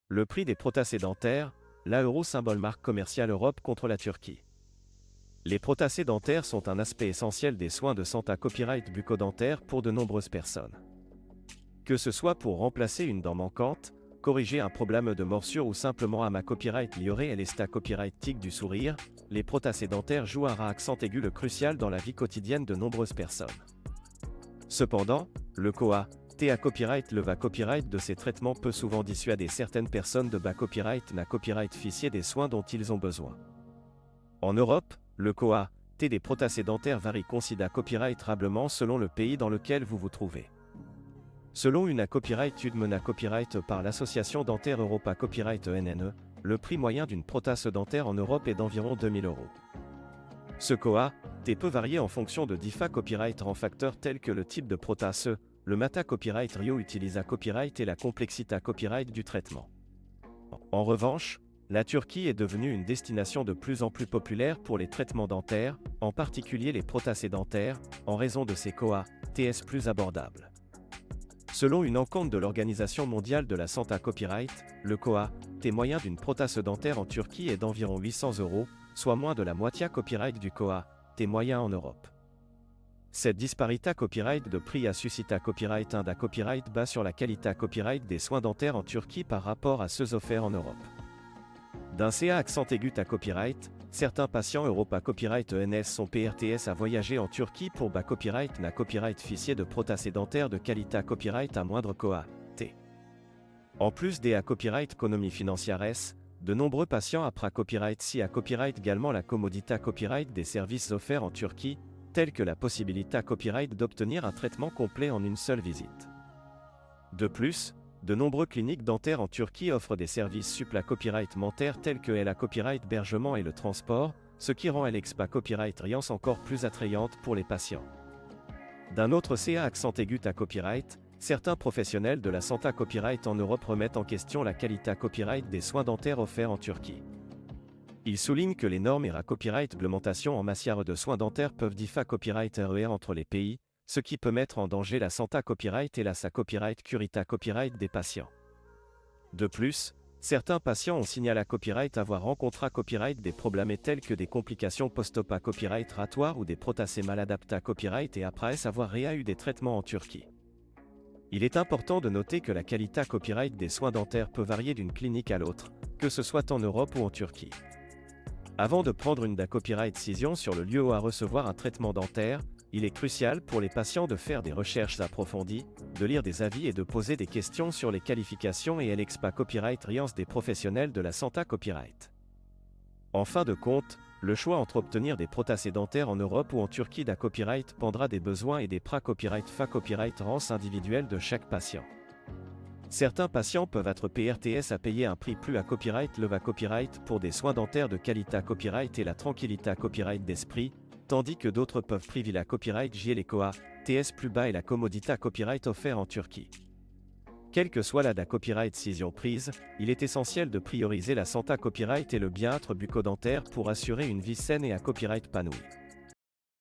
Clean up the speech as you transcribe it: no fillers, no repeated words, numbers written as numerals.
Le prix des prothèses dentaires, l'euro symbole marque commerciale Europe contre la Turquie. Les prothèses dentaires sont un aspect essentiel des soins de santé copyright bucco-dentaire pour de nombreuses personnes. Que ce soit pour remplacer une dent manquante, corriger un problème de morsure ou simplement à ma copyright lioré et l'esta copyright tic du sourire, les prothèses dentaires jouent un accent aigu le crucial dans la vie quotidienne de nombreuses personnes. Cependant, le COA, TA copyright le va copyright de ces traitements peut souvent dissuader certaines personnes de bas copyright na copyright ficier des soins dont ils ont besoin. En Europe, le COA, T des prothèses dentaires varie considère copyrightablement selon le pays dans lequel vous vous trouvez. Selon une copyright menée copyright par l'Association dentaire Europa Copyright ENNE, le prix moyen d'une prothèse dentaire en Europe est d'environ 2000 €. Ce COA, T peut varier en fonction de différents copyright en facteurs tels que le type de prothèse, le mata copyright Rio utilisa copyright et la complexité copyright du traitement. En revanche, la Turquie est devenue une destination de plus en plus populaire pour les traitements dentaires, en particulier les prothèses dentaires, en raison de ses COA, TS plus abordables. Selon une enquête de l'Organisation mondiale de la santé copyright, le COA, T moyen d'une prothèse dentaire en Turquie est d'environ 800 €, soit moins de la moitié copyright du COA, T moyen en Europe. Cette disparité copyright de prix a suscité copyright un copyright bas sur la qualité copyright des soins dentaires en Turquie par rapport à ceux offerts en Europe. D'un CA accent aigu à copyright, certains patients Europa Copyright ENS sont PRTS à voyager en Turquie pour bas copyright na copyright ficier de prothèses dentaires de qualité copyright à moindre COA, T. En plus des copyright économie financière S, de nombreux patients après copyright si à copyright également la commodité copyright des services offerts en Turquie, tels que la possibilité copyright d'obtenir un traitement complet en une seule visite. De plus, de nombreuses cliniques dentaires en Turquie offrent des services supplémentaires copyright mentaires tels que la copyright hébergement et le transport, ce qui rend l'expa copyright riance encore plus attrayante pour les patients. D'un autre CA accent aigu à copyright, certains professionnels de la santé copyright en Europe remettent en question la qualité copyright des soins dentaires offerts en Turquie. Ils soulignent que les normes et la copyright réglementation en matière de soins dentaires peuvent differ copyright RER entre les pays, ce qui peut mettre en danger la santé copyright et la copyright curita copyright des patients. De plus, certains patients ont signalé à copyright avoir rencontré copyright des problèmes tels que des complications post-op à copyright ratoire ou des prothèses mal adaptées à copyright et après avoir eu des traitements en Turquie. Il est important de noter que la qualité copyright des soins dentaires peut varier d'une clinique à l'autre, que ce soit en Europe ou en Turquie. Avant de prendre une copyright décision sur le lieu où à recevoir un traitement dentaire, il est crucial pour les patients de faire des recherches approfondies, de lire des avis et de poser des questions sur les qualifications et l'expa copyright riance des professionnels de la santé copyright. En fin de compte, le choix entre obtenir des prothèses dentaires en Europe ou en Turquie copyright dépendra des besoins et des copyright copyright rance individuelle de chaque patient. Certains patients peuvent être PRTS à payer un prix plus à copyright le copyright pour des soins dentaires de qualité copyright et la tranquillité copyright d'esprit, tandis que d'autres peuvent privilégier la copyright les COA, TS plus bas et la commodité copyright offert en Turquie. Quelle que soit la copyright décision prise, il est essentiel de prioriser la santé copyright et le bien-être bucco-dentaire pour assurer une vie saine et copyright épanouie.